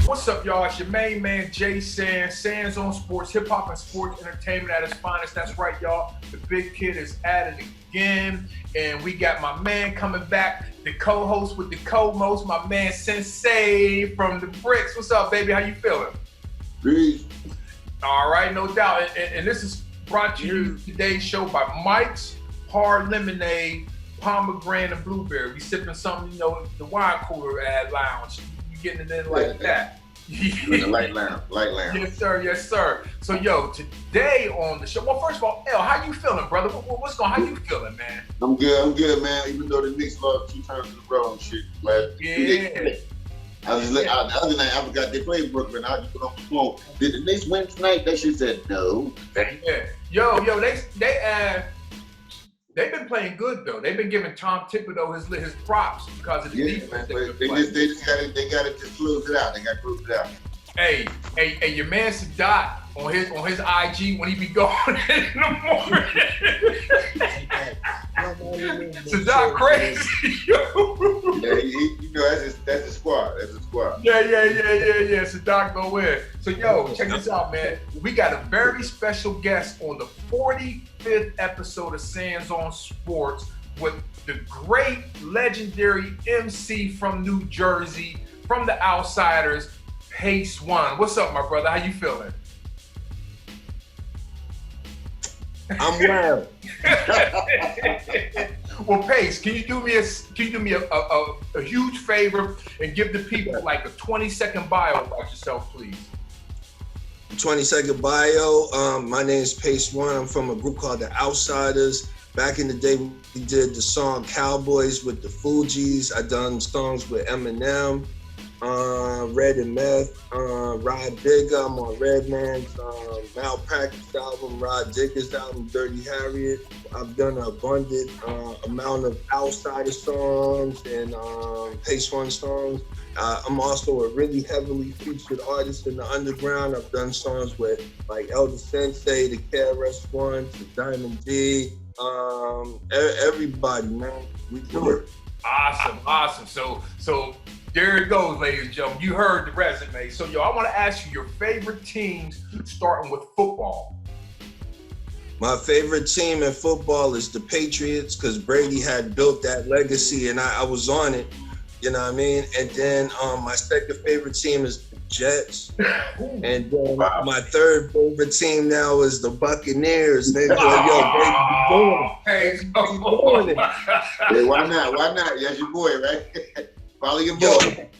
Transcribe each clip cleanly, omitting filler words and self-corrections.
What's up, y'all? It's your main man, Jay Sands. Sands on Sports, hip hop and sports entertainment at its finest. That's right, y'all. The big kid is at it again. And we got my man coming back, the co-host with the co-most, my man Sensei from the Bricks. What's up, baby? How you feeling? Peace. All right, no doubt. And this is brought to you today's show by Mike's Hard Lemonade, Pomegranate and Blueberry. We sipping something, you know, the wine cooler at lounge. You getting it in like that. The light lamp. Yes, sir. Yes, sir. So, yo, today on the show. Well, first of all, L, how you feeling, brother? How you feeling, man? I'm good, man. Even though the Knicks lost 2 times in a row and shit. Yeah. The other night I forgot they played Brooklyn. I just put on the phone. Did the Knicks win tonight? They should said no. Yeah. Yo, they've been playing good though. They've been giving Tom Thibodeau his props because of the defense. They got to just close it out. They got to close it out. Hey, your man Sadat on his IG when he be going in the morning. Sadat crazy. Yeah, you know that's a squad. That's a squad. Yeah. Sadat go in. So yo, check this out, man. We got a very special guest on the 45th episode of Sands on Sports with the great legendary MC from New Jersey, from the Outsiders, Pacewon. What's up, my brother? How you feeling? I'm well. Well, Pace, can you do me a huge favor and give the people like a 20-second bio about yourself, please? 20-second bio. My name is Pacewon. I'm from a group called the Outsiders. Back in the day, we did the song Cowboys with the Fugees. I done songs with Eminem, Red and Meth, Rod Digger. I'm on Redman's Malpractice album, Rod Digger's album, Dirty Harriet. I've done an abundant amount of Outsider songs and Pacewon songs. I'm also a really heavily featured artist in the underground. I've done songs with like Elder Sensei, the KRS-One, the Diamond D, everybody, man. We do it. Awesome. So there it goes, ladies and gentlemen. You heard the resume. So yo, I want to ask you your favorite teams, starting with football. My favorite team in football is the Patriots because Brady had built that legacy and I was on it. You know what I mean? And then my second favorite team is the Jets. And then my third favorite team now is the Buccaneers. They go, yo, Brady, doing it. Hey, why not? That's your boy, right? Follow your boy.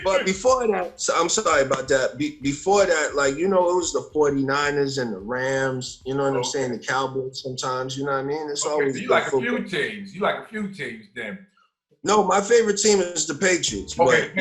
But before that, so I'm sorry about that. Before that, like, you know, it was the 49ers and the Rams. You know what I'm saying? The Cowboys sometimes, you know what I mean? It's always so you like a few teams. You like a few teams then. No, my favorite team is the Patriots. Okay.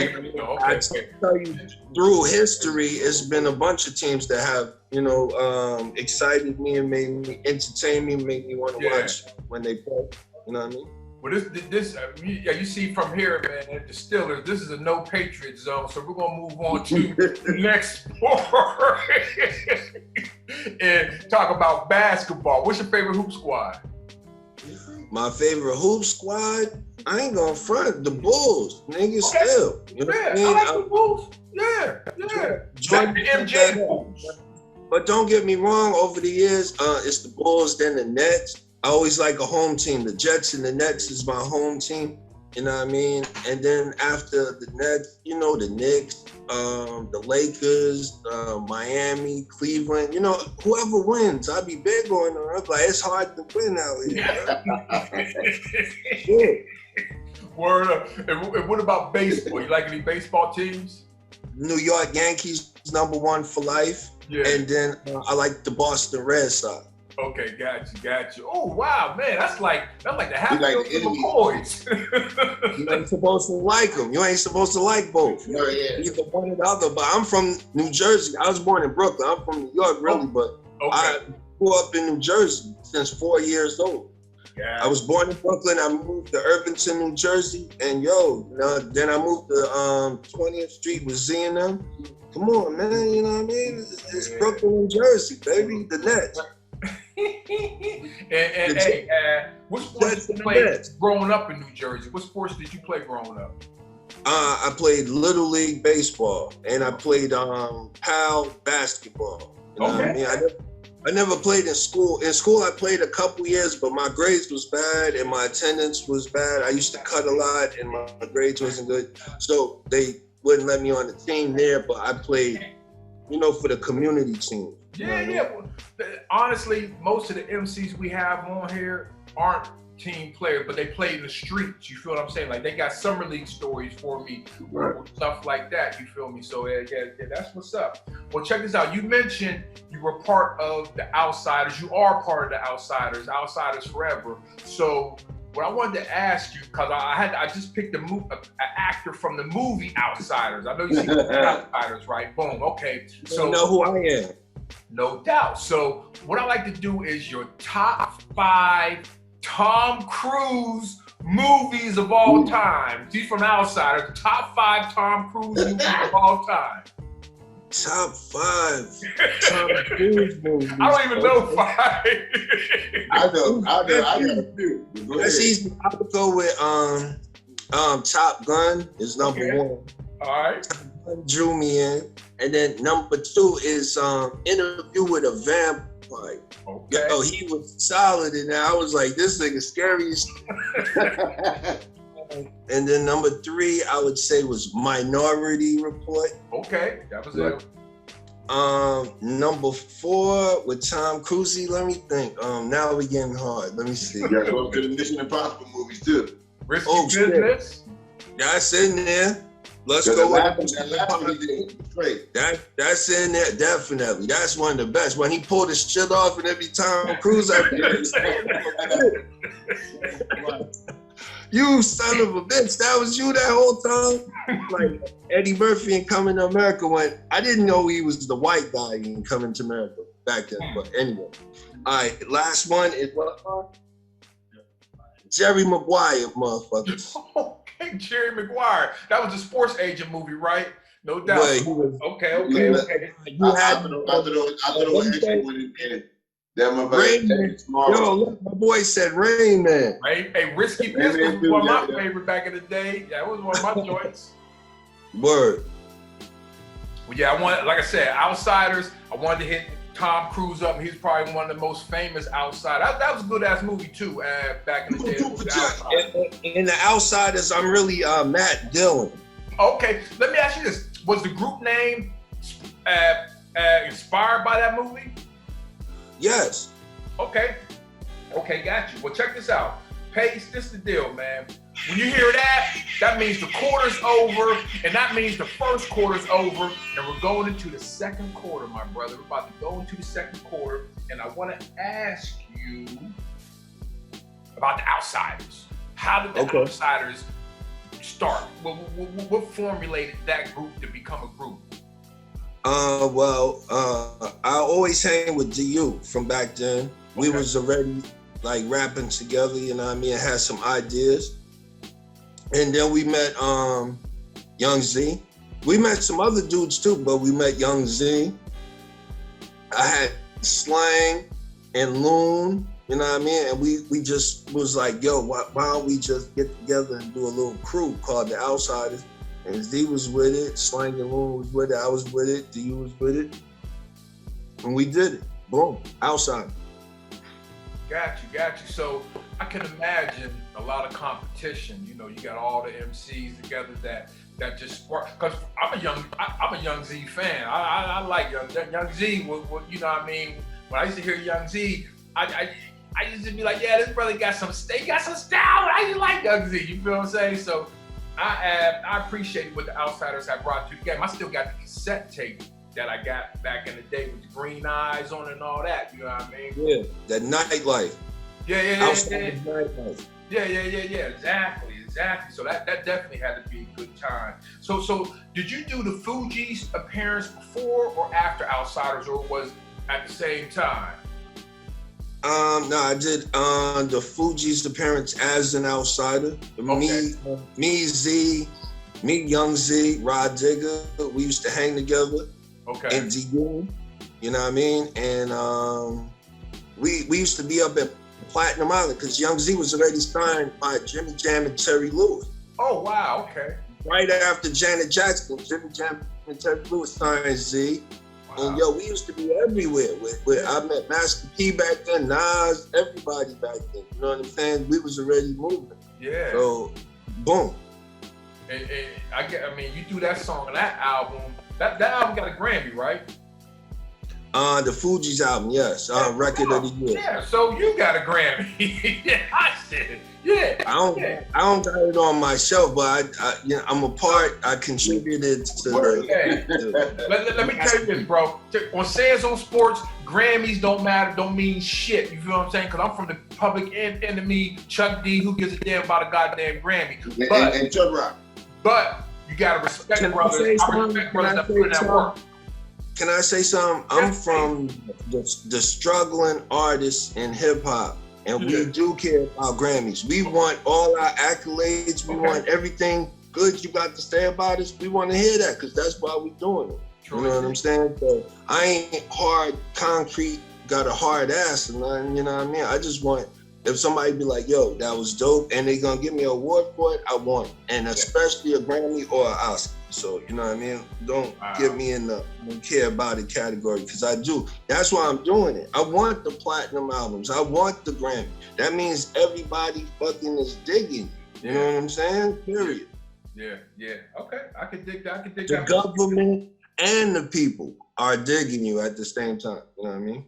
I tell you, through history, it's been a bunch of teams that have, you know, excited me and made me entertain me, made me want to watch when they play. You know what I mean? Well, you see from here, man, the Steelers, this is a no Patriot zone, so we're gonna move on to the next sport and talk about basketball. What's your favorite hoop squad? My favorite hoop squad, I ain't gonna front, the Bulls, nigga, still. You know what I mean? I like the Bulls. Yeah. Jordan, MJ Bulls. But don't get me wrong, over the years, it's the Bulls, then the Nets. I always like a home team. The Jets and the Nets is my home team. You know what I mean? And then after the Nets, you know, the Knicks, the Lakers, Miami, Cleveland, you know, whoever wins, I'd be big on them. Like, it's hard to win out here. Yeah. Word up. And what about baseball? You like any baseball teams? New York Yankees, number 1 for life. Yeah. And then I like the Boston Red Sox. Okay, got you. Oh wow, man, that's like the Hatfield like the McCoys. You ain't supposed to like them. You ain't supposed to like both. Oh, yeah. Either one or the other. But I'm from New Jersey. I was born in Brooklyn. I'm from New York, really, but I grew up in New Jersey since 4 years old. Yeah. I was born in Brooklyn. I moved to Irvington, New Jersey, and then I moved to 20th Street with Z and them. Come on, man, you know what I mean? It's Brooklyn, New Jersey, baby, the Nets. and hey, what sports did you play growing up in New Jersey? What sports did you play growing up? I played Little League baseball, and I played PAL basketball. You know what I mean? I never played in school. In school, I played a couple years, but my grades was bad and my attendance was bad. I used to cut a lot, and my grades wasn't good, so they wouldn't let me on the team there. But I played, for the community team. Yeah. Well, honestly, most of the MCs we have on here aren't team players, but they play in the streets. You feel what I'm saying? Like, they got summer league stories for me, stuff like that. You feel me? So yeah, that's what's up. Well, check this out. You mentioned you were part of the Outsiders. You are part of the Outsiders forever. So what I wanted to ask you, because I just picked an actor from the movie Outsiders. I know you see Outsiders, right? Boom. Okay. So you know who I am. No doubt. So what I like to do is your top 5 Tom Cruise movies of all time. He's from Outsiders. Top 5 Tom Cruise movies of all time. Top 5 Tom Cruise movies. I don't even know 5. I know a few. That's easy. I would go with Top Gun is number 1. All right. Top Gun drew me in. And then number 2 is Interview with a Vampire. Okay. Oh, he was solid in there. I was like, this nigga scary as And then number 3, I would say, was Minority Report. Okay, that was it. Number 4 with Tom Cruise. Let me think. Now we getting hard. Let me see. Yeah, go to the Mission Impossible movies too. Risky Business. That's in there. Let's go with that. That's in there, definitely. That's one of the best. When he pulled his shit off and every Tom Cruise, you son of a bitch, that was you that whole time? Like Eddie Murphy in Coming to America when I didn't know he was the white guy in Coming to America back then. But anyway. All right, last one is what? Jerry Maguire, motherfuckers. Okay, Jerry Maguire. That was a sports agent movie, right? No doubt. Well, okay. After those action movies, that my Rain Man. Yo, look, my boy said Rain Man. Hey, Risky Business was one of my favorite back in the day. Yeah, it was one of my joints. Word. Well, yeah, like I said, Outsiders. I wanted to hit Tom Cruise up. He's probably one of the most famous Outsiders. That was a good ass movie too. Back in the day. In the Outsiders, I'm really Matt Dillon. Okay, let me ask you this: was the group name inspired by that movie? Yes. Okay, got you. Well, check this out. Pace, this the deal, man. When you hear that means the quarter's over, and that means the first quarter's over, and we're going into the second quarter, my brother. We're about to go into the second quarter, and I want to ask you about the Outsiders. How did the Outsiders start? What formulated that group to become a group? I always hang with DU from back then. We was already like rapping together, you know what I mean, and had some ideas. And then we met Young Z. We met some other dudes too, but we met Young Z. I had Slang and Loon, you know what I mean? And we just was like, yo, why don't we just get together and do a little crew called the Outsiders? And Z was with it, Slang and Loon was with it, I was with it, DU was with it. And we did it. Boom, Outside. Got you. So I can imagine a lot of competition. You know, you got all the MCs together that just spark. Cause I'm a Young Z fan. I like Young Z. You know what I mean? When I used to hear Young Z, I used to be like, yeah, this brother got some style. I just like Young Z. You feel what I'm saying? So I appreciate what the Outsiders have brought to the game. I still got the cassette tape that I got back in the day with the green eyes on it and all that, you know what I mean? Yeah, that nightlife. Yeah. Nightlife. Yeah, exactly. So that definitely had to be a good time. So did you do the Fugees appearance before or after Outsiders, or was at the same time? No, I did the Fugees' appearance as an outsider. Okay. Me, Young Z, Rod Digger, we used to hang together. Okay. And D-Boom, you know what I mean? And we used to be up at Platinum Island because Young Z was already signed by Jimmy Jam and Terry Lewis. Oh, wow, okay. Right after Janet Jackson, Jimmy Jam and Terry Lewis signed Z. Wow. And yo, we used to be everywhere. I met Master P back then, Nas, everybody back then. You know what I'm saying? We was already moving. Yeah. So, boom. And I mean, you do that song and that album. That album got a Grammy, right? The Fugees album, yes. Record of the year. Yeah, so you got a Grammy. Yeah, I said. Yeah. I don't got it on my shelf, but I'm a part. I contributed to Let me tell you this, bro. On Sands on Sports, Grammys don't matter, don't mean shit. You feel what I'm saying? Because I'm from the public enemy, Chuck D, who gives a damn about a goddamn Grammy. And Chuck Rock. But you gotta respect brothers. I respect brothers that put in that work. Can I say something? I'm from the struggling artists in hip hop, and we do care about Grammys. We want all our accolades. We want everything good you got to say about us. We want to hear that because that's why we're doing it. You know what I'm saying? So I ain't hard, concrete, got a hard ass or nothing. You know what I mean? I just want, if somebody be like, yo, that was dope, and they gonna give me an award for it, I want it. And especially a Grammy or an Oscar. So, you know what I mean? Don't get me in the don't care about it category, because I do. That's why I'm doing it. I want the platinum albums. I want the Grammy. That means everybody fucking is digging. You know what I'm saying? Period. Yeah. Okay, I can dig that. The government and the people are digging you at the same time. You know what I mean?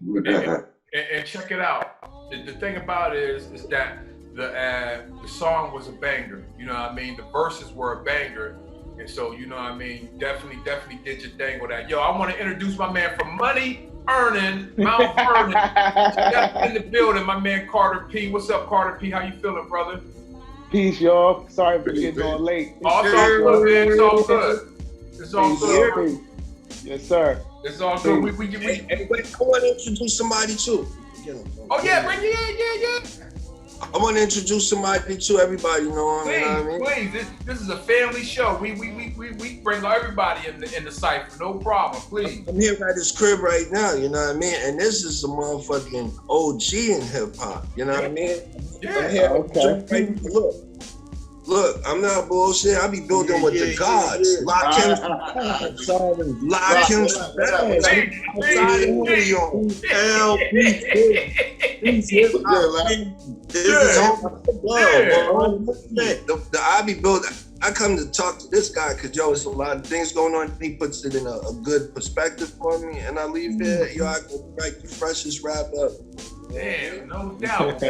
And check it out. The thing about it is that the song was a banger. You know what I mean? The verses were a banger. And so, you know what I mean? Definitely did your thing with that. Yo, I want to introduce my man from Money Earning, Mount Vernon. In the building, my man Carter P. What's up, Carter P? How you feeling, brother? Peace, y'all. Sorry for getting on late. Oh, it's all good, man. It's all good. It's all good. Yes, sir. It's all good. Wait, I want to introduce somebody too. Oh yeah, bring you in, yeah. I want to introduce somebody to everybody. You know what I mean? Please. This is a family show. We bring everybody in the cipher. No problem. Please. I'm here at his crib right now. You know what I mean? And this is a motherfucking OG in hip hop. You know what I mean? Yeah. I'm here. Okay. Look, I'm not bullshit. I be building with the gods. Lock him. I be building. I come to talk to this guy because yo, it's a lot of things going on. He puts it in a good perspective for me, and I leave here. Yo, I can write the freshest rap up. Damn, no doubt.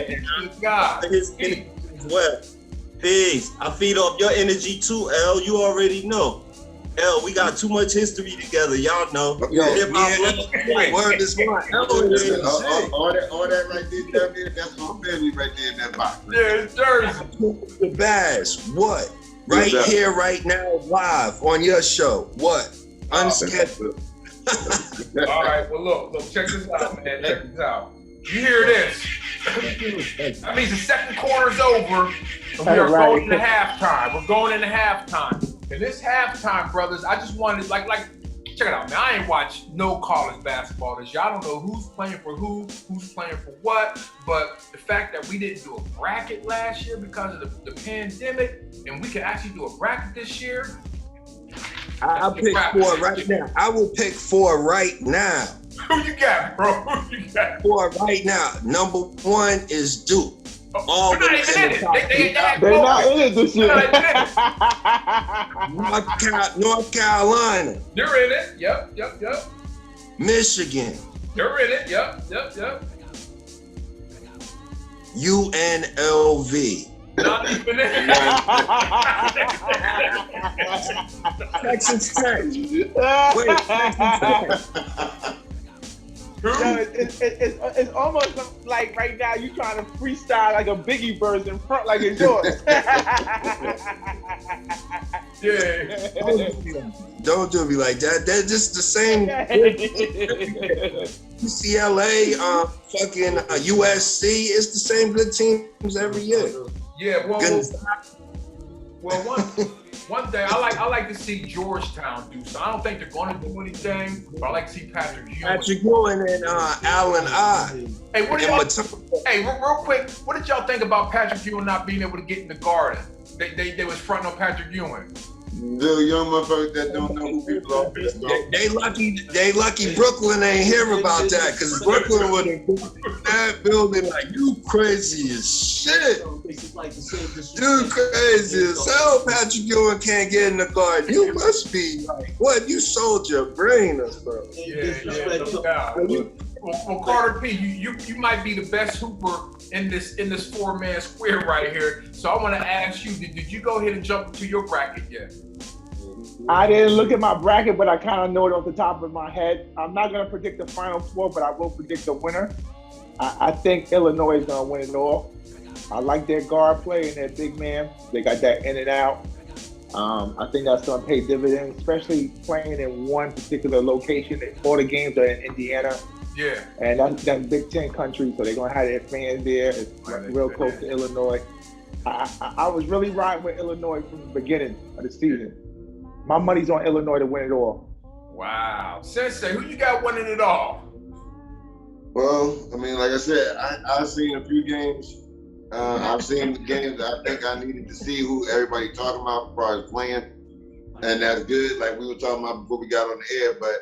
God. His energy as well. Peace. I feed off your energy too, L. You already know. L, we got too much history together. Y'all know. Hip hop. Word is one. All that right there, that's my family right there in that box. Yeah, it's Jersey. The Bass. What? Right here, right now, live on your show. What? Unscheduled. All right. Well, look. Check this out, man. Check this out. You hear this? That means the second quarter's over, and we are going into halftime. We're going into halftime. And this halftime, brothers, I just wanted, like, check it out, man. I ain't watched no college basketball this year. I don't know who's playing for who's playing for what. But the fact that we didn't do a bracket last year because of the pandemic, and we can actually do a bracket this year. I'll pick 4 right now. I will pick 4 right now. Who you got, bro? Who you got? 4 right now. Number 1 is Duke. All they're not even in it. They're not in it this year. North Carolina. They're in it. Yep. Michigan. They're in it. Yep. UNLV. Not even in it. Texas Tech. Wait, Texas Tech. It's almost like right now you trying to freestyle like a Biggie verse in front, like it's yours. Yeah. Don't do me like that. They're just the same. UCLA, fucking USC. It's the same good teams every year. Yeah. Well, one thing I like to see Georgetown do. So I don't think they're going to do anything, but I like to see Patrick Ewing. Patrick Ewing and Allen Hey, real quick, what did y'all think about Patrick Ewing not being able to get in the Garden? They was fronting on Patrick Ewing. The young motherfuckers that don't know who people are. They lucky Brooklyn ain't hear about that, because Brooklyn would have been in that building like, you crazy as shit. You crazy as hell. Patrick Ewing can't get in the Garden. You must be like, what? You sold your brain or something. Yeah, no doubt. Well, Carter P, you might be the best hooper in this 4-man square right here. So I want to ask you, did you go ahead and jump into your bracket yet? I didn't look at my bracket, but I kind of know it off the top of my head. I'm not going to predict the Final Four, but I will predict the winner. I think Illinois is going to win it all. I like their guard play and their big man. They got that in and out. I think that's going to pay dividends, especially playing in one particular location. All the games are in Indiana. Yeah. And that's Big Ten country, so they're going to have their fans there. It's real close to Illinois. I was really riding with Illinois from the beginning of the season. My money's on Illinois to win it all. Wow. Sensei, who you got winning it all? Well, I mean, like I said, I've seen a few games. I've seen the games that I think I needed to see who everybody talking about as far as playing. And that's good, like we were talking about before we got on the air. But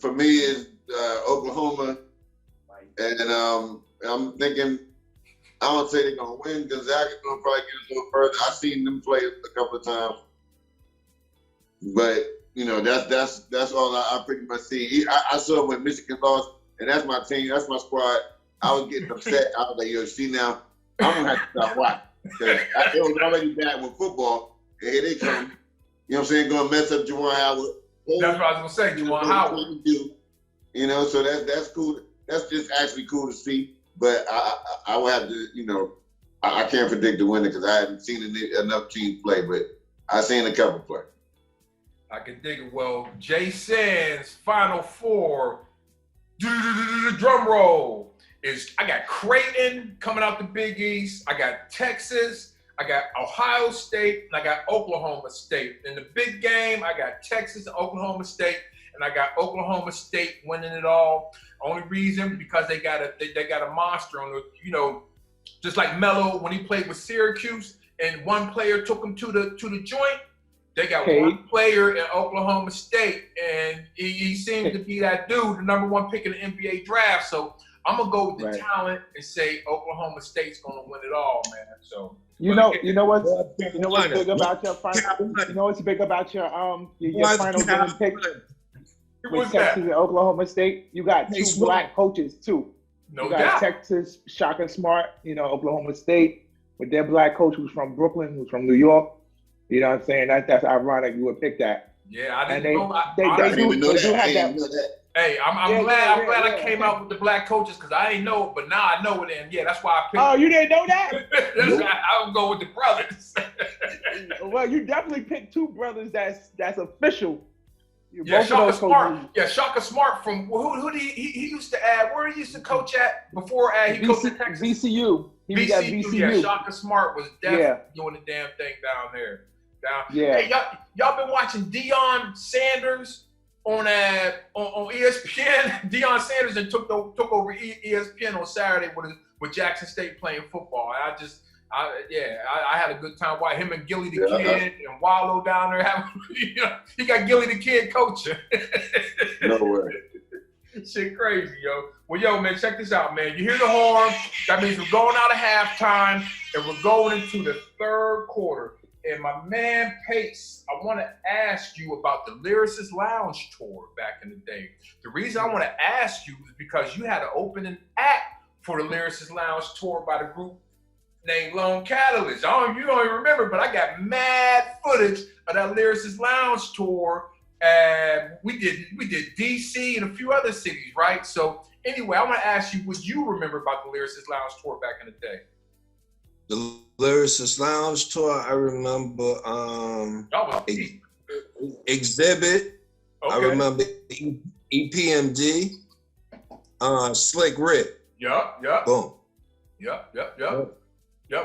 for me, it's Oklahoma. And I'm thinking, I don't say they're going to win. Gonzaga's going to probably get a little further. I've seen them play a couple of times. But, you know, that's all I pretty much see. I saw when Michigan lost, and that's my team, that's my squad. I was getting upset. I was like, yo, see now, I'm going to have to stop watching. Because it was already bad with football. And here they come. You know what I'm saying? Going to mess up Juwan Howard. That's what I was going to say, Juwan Howard. You know, so that's cool. That's just actually cool to see. But I will have to, you know, I can't predict the winner because I haven't seen enough teams play, but I've seen a couple play. I can dig it. Well, Jay Sands, Final Four, drum roll, I got Creighton coming out the Big East. I got Texas. I got Ohio State. And I got Oklahoma State. In the big game, I got Texas and Oklahoma State. And I got Oklahoma State winning it all. Only reason because they got a monster on the, you know, just like Melo when he played with Syracuse and one player took him to the joint. They got one player in Oklahoma State, and he seems to be that dude, the number one pick in the NBA draft. So I'm gonna go with the talent and say Oklahoma State's gonna win it all, man. So you know what's big about your final? You know what's big about your final game pick? With Texas and Oklahoma State, you got two black coaches too. You got Texas, Shaka Smart, you know, Oklahoma State, with their black coach who's from Brooklyn, who's from New York. You know what I'm saying? That's ironic you would pick that. Yeah, I didn't know. I didn't know that. Hey, I'm glad I came out with the black coaches because I didn't know it, but now I know it, and yeah, that's why I picked. Oh, you didn't know that? I would go with the brothers. Well, you definitely picked two brothers that's official. Yeah, Shaka Smart. Yeah, Shaka Smart from who did he used to add? Where he used to coach at before he coached at Texas? VCU. He was at VCU. Yeah, Shaka Smart was definitely doing the damn thing down there. Hey, y'all been watching Deion Sanders on ESPN? Deion Sanders and took over ESPN on Saturday with Jackson State playing football. I had a good time watching him and Gilly the Kid and Wallow down there. He got Gilly the Kid coaching. No way. Shit crazy, yo. Well, yo, man, check this out, man. You hear the horn. That means we're going out of halftime and we're going into the third quarter. And my man Pace, I want to ask you about the Lyricist Lounge tour back in the day. The reason I want to ask you is because you had an opening act for the Lyricist Lounge tour by the group named Lone Catalyst. You don't even remember, but I got mad footage of that Lyricist Lounge tour We did DC and a few other cities, right? So anyway, I want to ask you what you remember about the Lyricist Lounge tour back in the day. The Lyricist Lounge tour, I remember Exhibit. Okay. I remember EPMD, Slick Rick. Yep. Boom. Yep.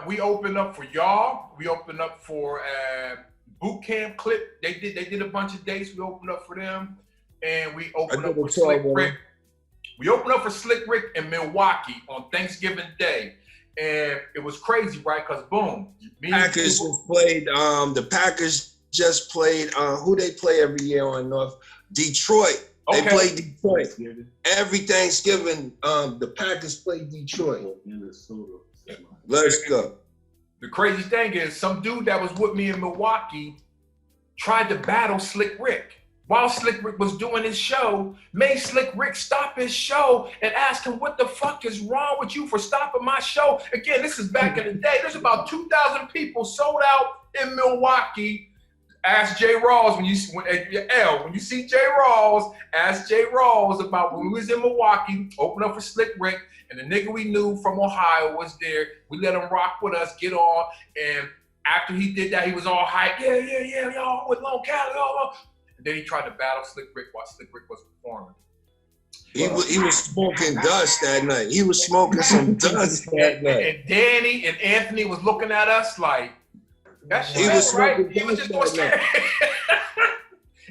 We opened up for y'all. We opened up for Boot Camp Clip. They did a bunch of dates. We opened up for them, and we opened up for Slick Rick. We opened up for Slick Rick in Milwaukee on Thanksgiving Day, and it was crazy, right? Because boom, Packers just played. The Packers just played. Who they play every year on North? Detroit. Okay. They play Detroit every Thanksgiving. The Packers play Detroit. Let's go. The crazy thing is, some dude that was with me in Milwaukee tried to battle Slick Rick. While Slick Rick was doing his show, made Slick Rick stop his show and ask him, what the fuck is wrong with you for stopping my show? Again, this is back in the day. There's about 2,000 people sold out in Milwaukee. Ask Jay Rawls when you see Jay Rawls, ask Jay Rawls about when we was in Milwaukee, open up for Slick Rick, and the nigga we knew from Ohio was there. We let him rock with us, get on, and after he did that, he was all hyped. Yeah, y'all with Long Cali, y'all. And then he tried to battle Slick Rick while Slick Rick was performing. He was smoking dust that night. He was smoking some dust that night. And Danny and Anthony was looking at us like, that shit He was right. He was just doing scared.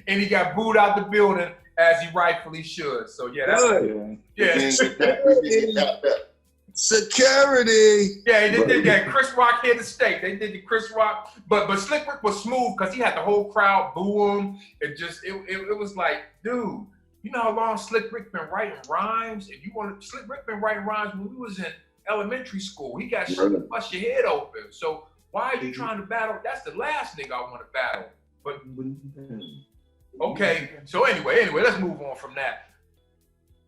And he got booed out the building as he rightfully should. So yeah, that's Security. Yeah, they did that. Chris Rock hit the stake. They did the Chris Rock, but Slick Rick was smooth because he had the whole crowd boo him. It was like, dude, you know how long Slick Rick been writing rhymes? And Slick Rick been writing rhymes when we was in elementary school. He got shit to bust your head open. So why are you trying to battle? That's the last nigga I want to battle. But okay, so anyway, let's move on from that.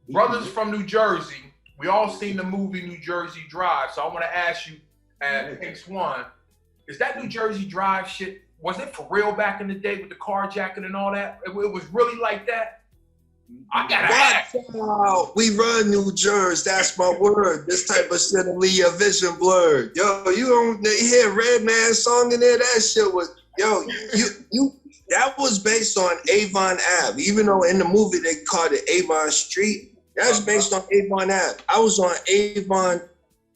Brothers from New Jersey, we all seen the movie New Jersey Drive. So I want to ask you, Pacewon, is that New Jersey Drive shit, was it for real back in the day with the carjacking and all that? It was really like that? I gotta ask. Wow, we run New Jersey. That's my word. This type of shit will leave your vision blurred. Yo, you don't hear Redman song in there? That shit was, you. That was based on Avon Ave. Even though in the movie they called it Avon Street, that's based on Avon Ave. I was on Avon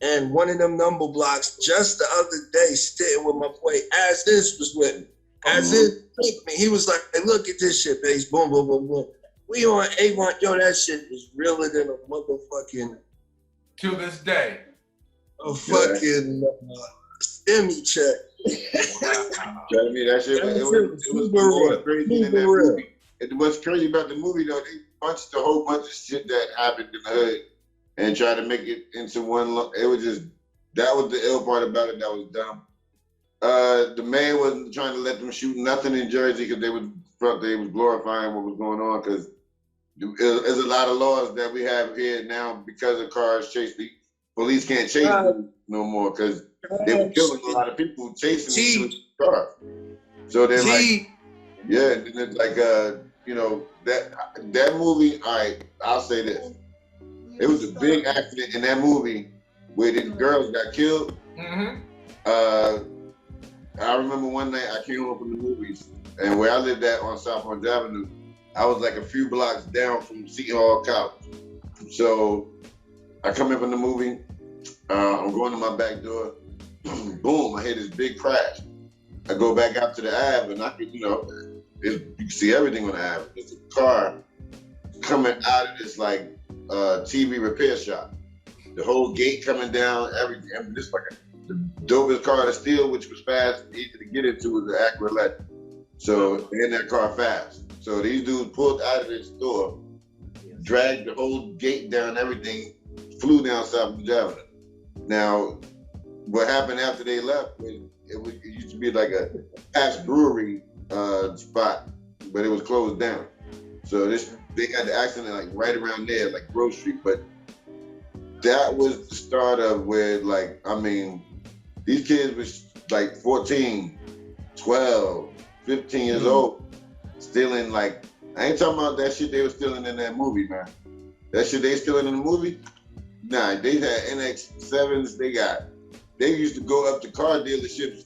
and one of them number blocks just the other day, sitting with my boy. As this was with me, as it took me, he was like, "Hey, look at this shit, bass, boom, boom, boom, boom." We on Avon, that shit is realer than a motherfucking. To this day. A fucking STEMI check. Tell me that shit. It was crazy in that movie. What's crazy about the movie though, they punched a whole bunch of shit that happened in the hood and tried to make it into one. It was just, that was the ill part about it. That was dumb. The man wasn't trying to let them shoot nothing in Jersey because they was glorifying what was going on, because there's a lot of laws that we have here now because of cars chase the police can't chase them no more because they were killing a lot of people chasing them with cars. So they're like, yeah, and it's like that movie. I'll say this: it was a big accident in that movie where the girls got killed. Mm-hmm. I remember one night I came home from the movies, and where I lived at on South Orange Avenue, I was like a few blocks down from Seton Hall College. So I come in from the movie, I'm going to my back door, boom, I hear this big crash. I go back out to the Ave, and I could, you can see everything on the Ave. There's a car coming out of this like TV repair shop. The whole gate coming down, everything. I mean, this like the dopest car to steal, which was fast, easy to get into, was the Acura Legend. So they in that car fast. So these dudes pulled out of this store, dragged the whole gate down, everything, flew down South Orange Avenue. Now, what happened after they left, it used to be like a past brewery spot, but it was closed down. So they had the accident like right around there, like Grove Street. But that was the start of where, like, I mean, these kids was like 14, 12, 15 years old, stealing like I ain't talking about that shit they were stealing in that movie, man. That shit they stealing in the movie? Nah, they had NX7s. They used to go up to car dealerships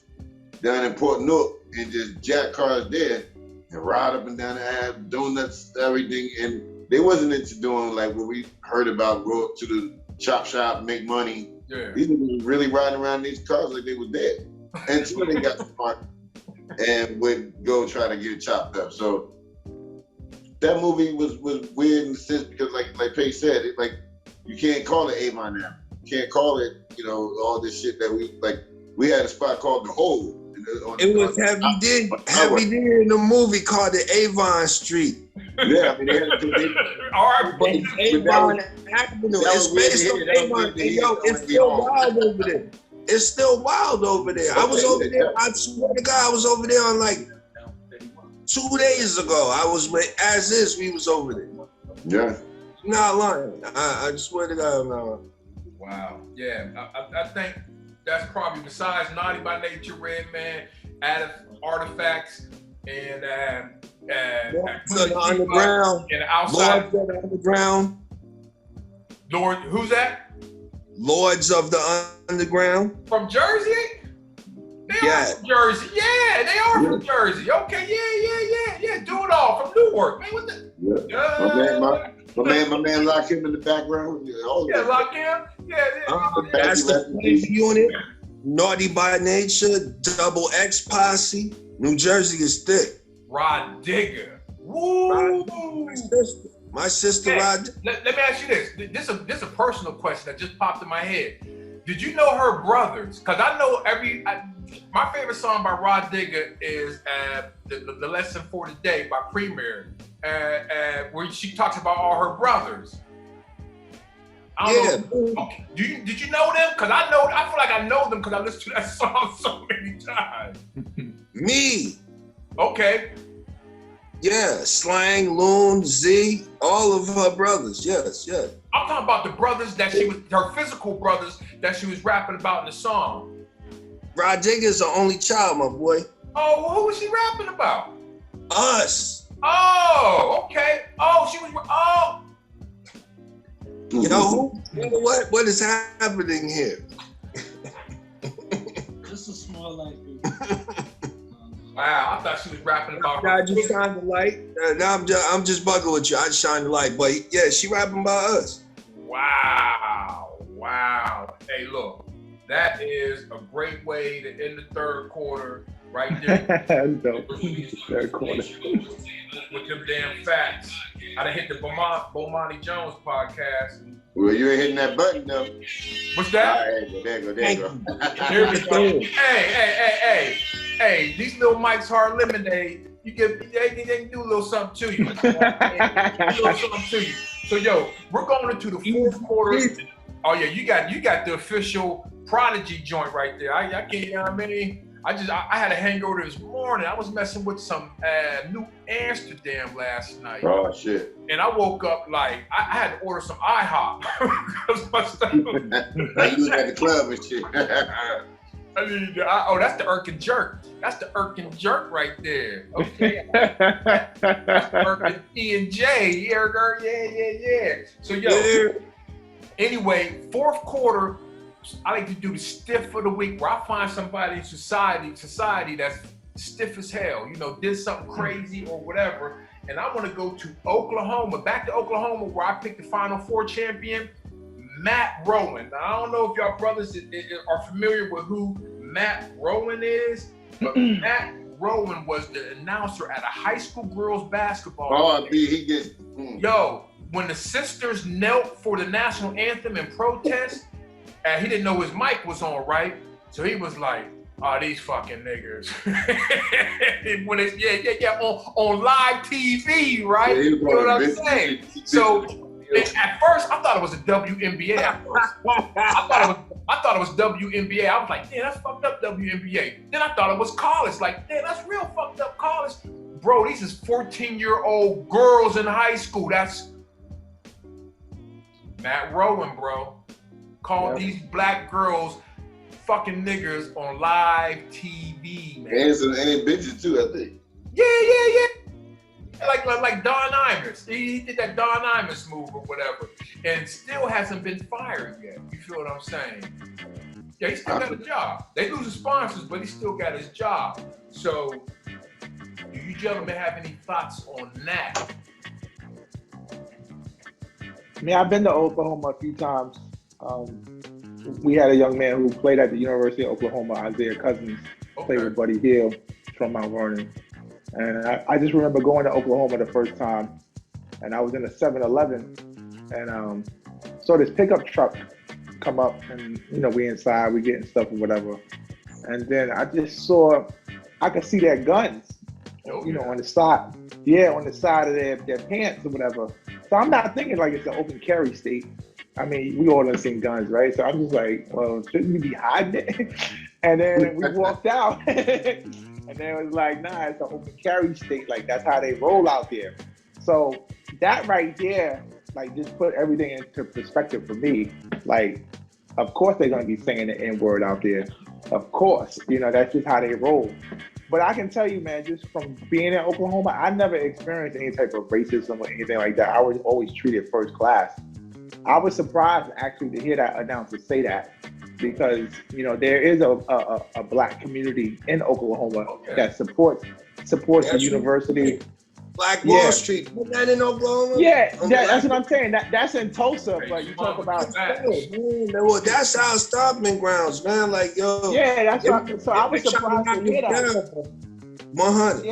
down in Port Newark and just jack cars there and ride up and down the aisle, donuts, everything. And they wasn't into doing like what we heard about, go up to the chop shop, make money. Yeah. These niggas was really riding around these cars like they was dead until they got smart and would go try to get it chopped up. So that movie was weird in the sense because like Paige said, it, like you can't call it Avon now. You can't call it, all this shit that we had a spot called The Hole. It was Heavy D in the movie called the Avon Street. Yeah, I mean, they had All right, but Avon Avenue. It's based on Avon. Yo, it's still wild over there. It's still wild over there. I was over there. I swear to God, I was over there on like 2 days ago. I was with As Is. We was over there. Yeah. Not lying. I swear to God, I'm not lying. wow, yeah, I think that's probably besides Naughty by Nature, Redman, Artifacts, and Lords of the Underground. and outside. Lords of the Underground. Lord, who's that? Lords of the Underground. From Jersey? They are from Jersey. Yeah, they are from Jersey. Okay, yeah. Do it all from Newark. Man, what the? Yeah. My man locked him in the background. Lock him. Yeah. That's the Flame Unit. Naughty by Nature. Double X Posse. New Jersey is thick. Rod Digger. Woo! My sister Hey, Rod. let me ask you this. This is a personal question that just popped in my head. Did you know her brothers? Because I know my favorite song by Rod Digger is the Lesson for the Day by Premier, where she talks about all her brothers. I don't know. Okay. Did you know them? Because I feel like I know them because I listened to that song so many times. Me. Okay. Yeah, Slang, Loon, Z, all of her brothers. Yes. I'm talking about the brothers that her physical brothers that she was rapping about in the song. Rod Digger's the only child, my boy. Oh, who was she rapping about? Us. Oh, okay. Oh, she was. Oh. You know what is happening here? Just a small light. Wow, I thought she was rapping about. I just shine the light. Now I'm just bugging with you. I just shine the light, but yeah, she rapping about us. Wow. Hey, look, that is a great way to end the third quarter right there. Third quarter. With them damn facts. I done hit the Bomani Jones podcast. Well, you ain't hitting that button though. What's that? All right, there you go. Here we go. Hey, these little Mike's Hard Lemonade, they can do a little something to you. So yo, we're going into the fourth quarter. Oh yeah, you got the official Prodigy joint right there. I can't, I had a hangover this morning. I was messing with some New Amsterdam last night. Oh shit! And I woke up like I had to order some IHOP because my stuff. Like you was at the club and shit. That's the Irk and Jerk. That's the Irk and Jerk right there. Okay. That's Irk and E and J. Yeah. So anyway, fourth quarter, I like to do the stiff of the week where I find somebody in society that's stiff as hell, did something crazy or whatever. And I want to go to Oklahoma, back to Oklahoma where I picked the Final Four champion, Matt Rowan. Now, I don't know if y'all brothers are familiar with who Matt Rowan is, but Matt Rowan was the announcer at a high school girls basketball game. He gets. Yo, when the sisters knelt for the national anthem in protest, and he didn't know his mic was on, right? So he was like, "Oh, these fucking niggers." When it's on live TV, right? You know what I'm saying? So at first, I thought it was a WNBA. I thought it was WNBA. I was like, "Damn, that's fucked up WNBA." Then I thought it was college. Like, "Damn, that's real fucked up college." Bro, these is 14-year-old girls in high school. That's Matt Rowan, bro. Called these black girls fucking niggers on live TV, man. And bitches too, I think. Yeah. like Don Imus. He did that Don Imus move or whatever, and still hasn't been fired yet. You feel what I'm saying? Yeah, he still got a job. They lose the sponsors, but he still got his job. So, do you gentlemen have any thoughts on that? I mean, I've been to Oklahoma a few times. We had a young man who played at the University of Oklahoma, Isaiah Cousins, played with Buddy Hill from Mount Vernon. And I just remember going to Oklahoma the first time, and I was in a 7-Eleven, and saw this pickup truck come up, and we inside, we getting stuff or whatever. And then I just saw, I could see their guns, on the side. Yeah, on the side of their pants or whatever. So I'm not thinking like it's an open carry state. I mean, we all done seen guns, right? So I'm just like, well, shouldn't we be hiding it? And then we walked out, and then it was like, nah, it's an open carry state. Like, that's how they roll out there. So that right there, like, just put everything into perspective for me. Like, of course they're gonna be saying the N-word out there. Of course, that's just how they roll. But I can tell you, man, just from being in Oklahoma, I never experienced any type of racism or anything like that. I was always treated first class. I was surprised actually to hear that announcer say that, because there is a black community in Oklahoma that supports the university. Black Wall Street, isn't that in Oklahoma? Yeah, that's what I'm saying. That's in Tulsa, but you talk about well, that's our stomping grounds, man. Like, yo. Yeah, that's what. So I was surprised to hear that. 100.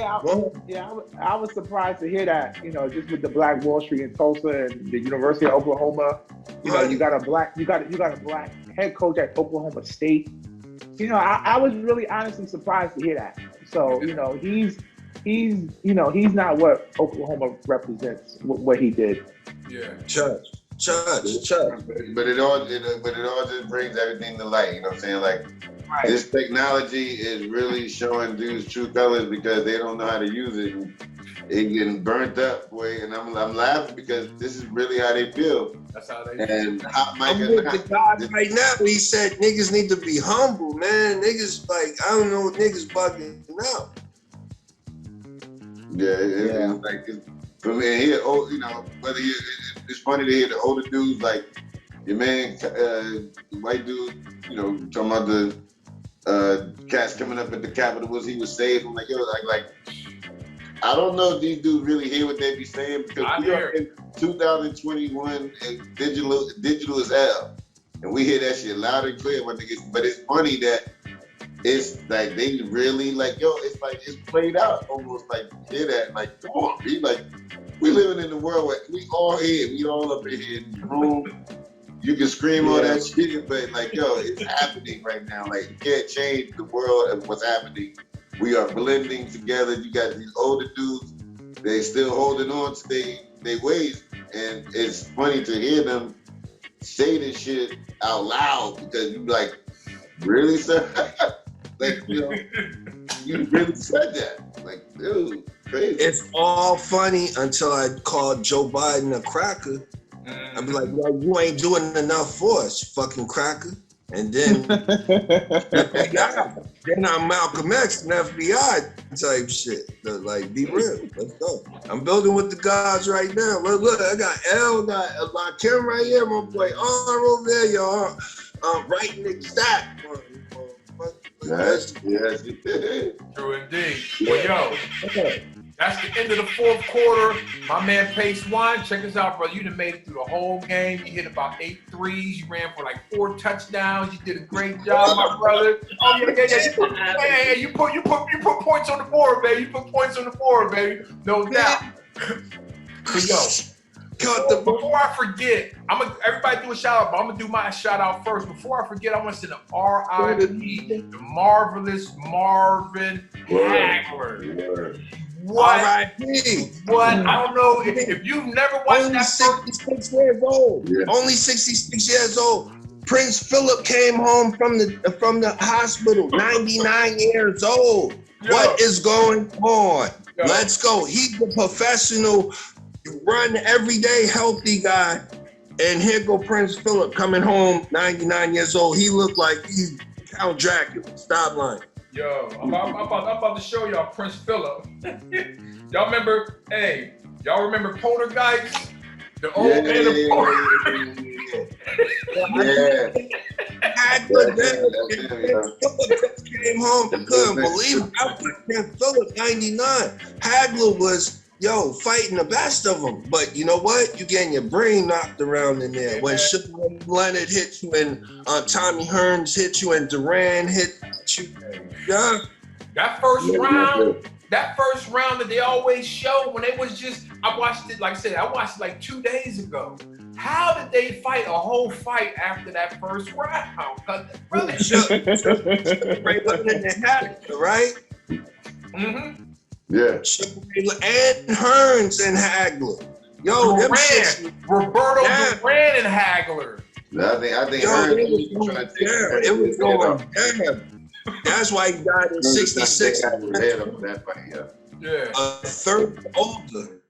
Yeah, I was surprised to hear that. Just with the Black Wall Street in Tulsa and the University of Oklahoma, you got a black head coach at Oklahoma State. I was really honestly surprised to hear that. So he's not what Oklahoma represents. What he did. Yeah. Church. But it all just brings everything to light. You know what I'm saying? Like, this technology is really showing dudes true colors because they don't know how to use it. And it getting burnt up, boy. And I'm laughing because this is really how they feel. That's how they and feel. I'm with the guy right now. He said niggas need to be humble, man. Niggas, like, I don't know what niggas bugging out. Yeah, it's like, for me, here, it's funny to hear the older dudes, like your man, white dude, talking about the cats coming up at the Capitol, he was saying, I'm like, yo, like, I don't know if these dudes really hear what they be saying, because we are in 2021 and digital as hell, and we hear that shit loud and clear, but it's funny that it's like they really like, yo, it's like it's played out almost, like you hear that, like, come on, be like, we living in the world where we all here, we all up in here in the room. You can scream all that shit, but like, yo, it's happening right now. Like, you can't change the world of what's happening. We are blending together. You got these older dudes, they still holding on to their ways, and it's funny to hear them say this shit out loud, because you be like, really, sir? Like, you really said that. Like, dude, crazy. It's all funny until I called Joe Biden a cracker. I'd be like, well, you ain't doing enough for us, fucking cracker. And then, then I'm Malcolm X and FBI type shit. Like, be real. Let's go. I'm building with the guys right now. Look, I got L, got my Kim right here, my boy R over there, y'all. Writing exact. Yes. True indeed. Well, yo, that's the end of the fourth quarter. My man Pacewon, check us out, bro. You done made it through the whole game. You hit about 8 threes. You ran for like 4 touchdowns. You did a great job, my brother. Oh yeah. You put points on the board, baby. You put points on the board, baby. No doubt. But yo, before I forget, everybody do a shout out, but I'm gonna do my shout out first. Before I forget, I want to send an R.I.P. the marvelous Marvin Hagler. What? R.I.P. What? I don't know if you've never watched only that. 66 years old. Yeah. Only 66 years old. Prince Philip came home from the hospital, 99 years old. Yo. What is going on? Yo. Let's go. He's a professional, run everyday healthy guy, and here go Prince Philip coming home 99 years old. He looked like he's Count Dracula. Stop lying. Yo, I'm about to show y'all Prince Philip. Y'all remember? Hey, y'all remember Poltergeist? The old man of Phillips came home. I couldn't believe it. I was like, Phillips, 99. Hagler was, fighting the best of them. But you know what? You getting your brain knocked around in there. When Sugar Leonard hit you and Tommy Hearns hit you and Duran hit you. Yeah. That first round that they always show when they was just, I watched it, like I said, I watched it like 2 days ago. How did they fight a whole fight after that first round? Brother, right? Mm-hmm. Yeah. And Hearns and Hagler. Roberto Duran and Hagler. I think Hearns it was going down. That's why he died in 66. Yeah. Yeah. A third older.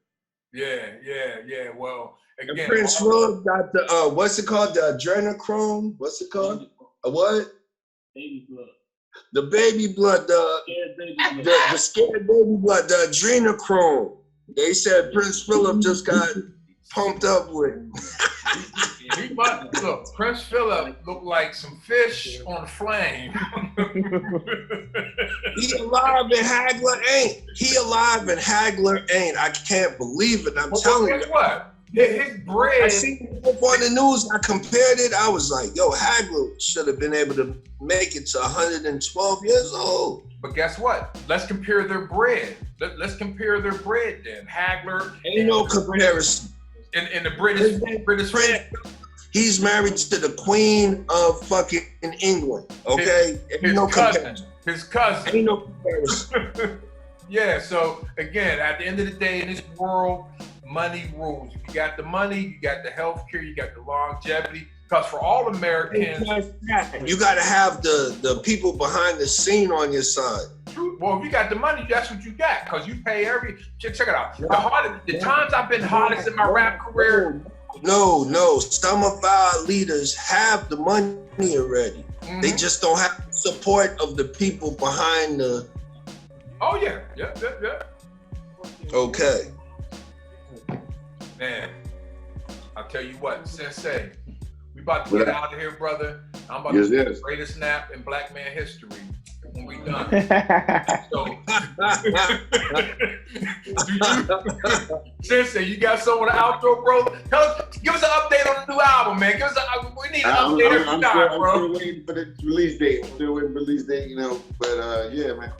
Yeah. Well, again, and Prince Road got the what's it called? The adrenochrome. What's it called? What? Baby blood. The baby blood. The scared baby blood. The adrenochrome. They said Prince Philip just got pumped up with. Look, Prince Philip looked like some fish on a flame. He alive and Hagler ain't. He alive and Hagler ain't. I can't believe it. I'm telling you. What? His bread. I seen it on the news. I compared it. I was like, Hagler should have been able to make it to 112 years old. But guess what? Let's compare their bread. Let's compare their bread then. Hagler. Ain't no comparison. In the British friend. He's married to the Queen of fucking England. Okay, his cousin. Ain't no comparison. Yeah. So again, at the end of the day, in this world, money rules. If you got the money, you got the healthcare, you got the longevity. Because for all Americans, you got to have the people behind the scene on your side. Well, if you got the money, that's what you got. Because you pay check it out. The times I've been hardest in my rap career. No. Some of our leaders have the money already. Mm-hmm. They just don't have the support of the people behind the. Oh yeah. Okay. Man, I'll tell you what, Sensei, we about to get out of here, brother. I'm about to do the greatest nap in Black man history when we done. So, Sensei, you got some on the outro, bro? Give us an update on the new album, man. We need an update every time, bro. I'm still waiting for the release date. But yeah, man.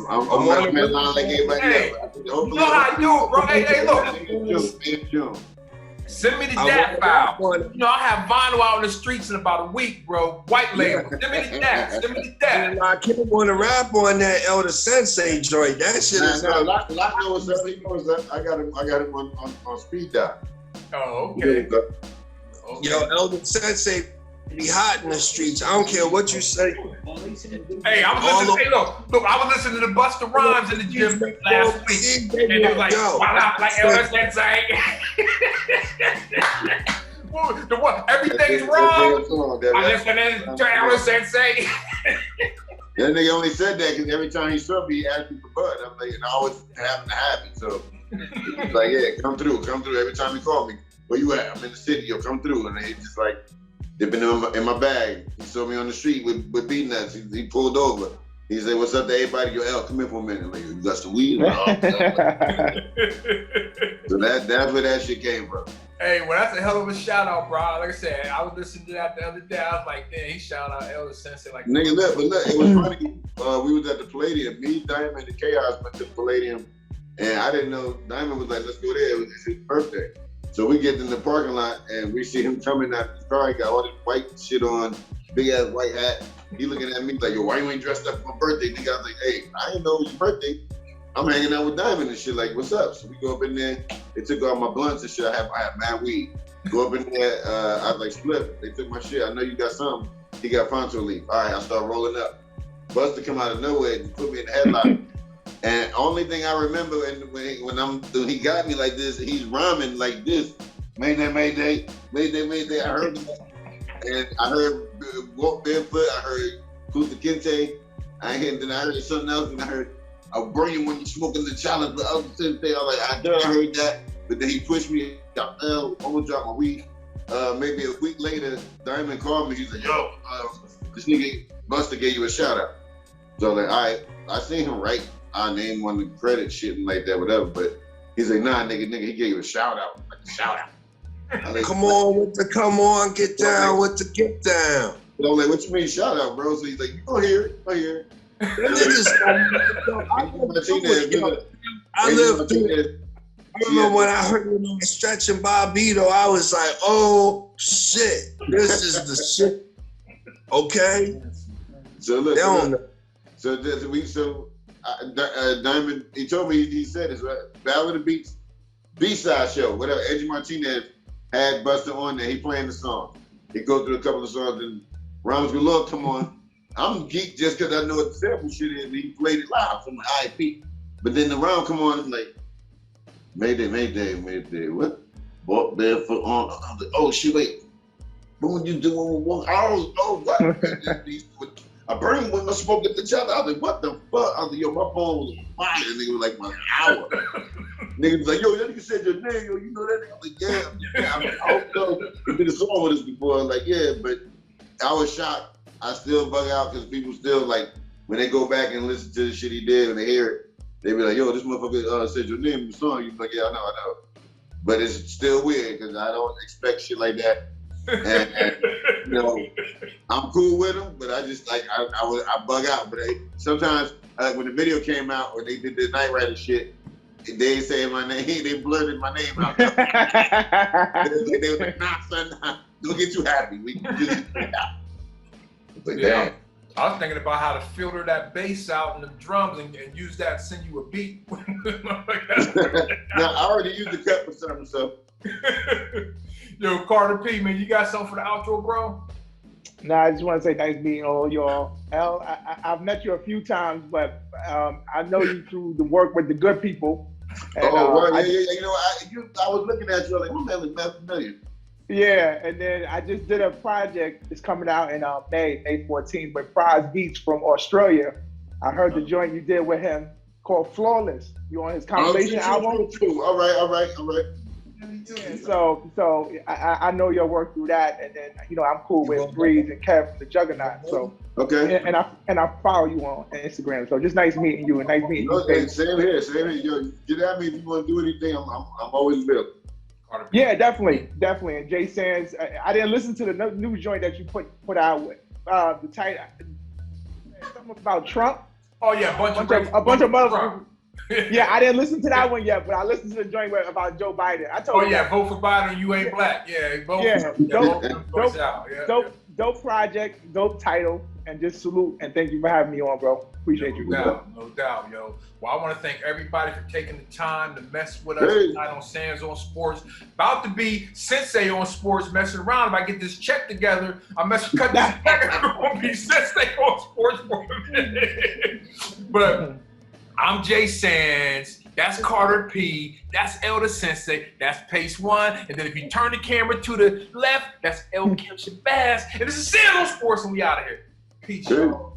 I'm running that line like everybody else. You know how I do it, bro. Hey, look. Send me the DAT file. I have vinyl out in the streets in about a week, bro. White label. Send me the DAT. I can't want to rap on that Elder Sensei joint. That shit is not. He knows that. I got him on speed dial. Oh, okay. Elder Sensei be hot in the streets. I don't care what you say. Hey, I was listening to Busta Rhymes in the gym last week, and it was like, like Elder Sensei. Everything's wrong. I listen to Elder Sensei. That nigga only said that because every time he saw me, he asked me for Bud. I'm like, and I always happen to have it. So he's like, yeah, come through. Every time he called me, where you at? I'm in the city. Yo, come through. And he's just like, dipping in my bag. He saw me on the street with beat nuts. He pulled over. He said, "What's up to everybody? Yo, L, come here for a minute. Like, you got some weed?" So that's where that shit came from. Hey, well, that's a hell of a shout out, bro. Like I said, I was listening to that the other day. I was like, damn, he shout out Elder Sensei like. Nigga, look, it was funny. We was at the Palladium. Me, Diamond, and Chaos went to the Palladium, and I didn't know. Diamond was like, "Let's go there." It was his birthday. So we get in the parking lot and we see him coming out of the car. He got all this white shit on, big ass white hat. He looking at me like, "Yo, why you ain't dressed up for my birthday?" Nigga, I was like, "Hey, I didn't know it was your birthday. I'm hanging out with Diamond and shit. Like, what's up?" So we go up in there. They took all my blunts and shit. I have mad weed. Go up in there. I was like, "Split." They took my shit. I know you got something. He got Fonto leaf. All right, I start rolling up. Buster come out of nowhere and put me in the headlock. And only thing I remember when he got me like this, he's rhyming like this. Mayday, Mayday, Mayday, Mayday. I heard that. And I heard Walk Barefoot. I heard Kuta Kinte. Then I heard something else. And I heard I'll burn you when you're smoking the challenge. But I was sitting there, I'm like, I never heard that. But then he pushed me. I'm gonna drop my weed. Maybe a week later, Diamond called me. He's like, yo, this nigga Buster gave you a shout out. So I'm like, all right, I seen him write our name on the credit shit and like that, whatever. But he's like, nah, nigga, he gave you a shout out. Like a shout out. Like, come on, get down with the get down. But I'm like, what you mean shout out, bro? So he's like, you go hear it, That niggas, I lived through it. I remember when I heard him on Stretch and Bobito, I was like, oh shit, this is the shit. Okay? So look, They Diamond, he told me, he said it's Ballad of the Beats, B-side show, whatever. Edgy Martinez had Buster on there, he playing the song. He go through a couple of songs and Rhymes with Love come on. I'm geek just because I know what the sample shit is, and he played it live from the IP. But then the round come on, it's like, Mayday, what? Walk barefoot on. I'm like, oh shit, wait. What would you do when we walk? Oh, what? I burned when I spoke at the child. I was like, what the fuck? I was like, yo, my phone was on fire. Nigga was like, my hour. Nigga was like, yo, that nigga said your name, yo, you know that nigga? I was like, yeah. I don't know. He did a song with us before. I'm like, yeah, but I was shocked. I still bug out because people still like, when they go back and listen to the shit he did and they hear it, they be like, yo, this motherfucker said your name in the song. You be like, yeah, I know. But it's still weird because I don't expect shit like that. And you know, I'm cool with them, but I just like, I bug out. But sometimes, when the video came out or they did the Night Rider shit, they say my name, they blurted my name out. They were like, nah, son, don't get too happy. We just but yeah. I was thinking about how to filter that bass out in the drums and use that to send you a beat. Now, I already used the cut for something, so. Yo, Carter P, man, you got something for the outro, bro? Nah, I just want to say nice meeting all y'all. L, I've met you a few times, but I know you through the work with the good people. And, yeah. You know, I was looking at you, I was like, what the hell is that familiar? Yeah, and then I just did a project. It's coming out in May 14th, with Prize Beats from Australia. I heard the joint you did with him called Flawless. You on his compilation album? All right. Yeah, so I know your work through that, and then I'm cool with Breeze and Kev from the Juggernaut. So okay, and I follow you on Instagram. So just nice meeting you and nice meeting you. Hey, same here. Yo, get at me if you want to do anything. I'm always available. Yeah, definitely. And Jay Sands, I didn't listen to the new joint that you put out with the title, something about Trump. Oh yeah, a bunch of motherfuckers. Yeah, I didn't listen to that one yet, but I listened to the joint about Joe Biden. I told you. Yeah, vote for Biden. You ain't black. Yeah, vote. Yeah, dope project, dope title, and just salute and thank you for having me on, bro. Appreciate you. No doubt, yo. Well, I want to thank everybody for taking the time to mess with us tonight on Sands on Sports. About to be Sensei on Sports, messing around. If I get this check together, cut this check. It's gonna be Sensei on Sports for a minute. But I'm Jay Sands. That's Carter P. That's Elder Sensei. That's Pacewon. And then if you turn the camera to the left, that's El Kim Shabazz. And this is Sands on Sports, and we out of here. Peace, y'all.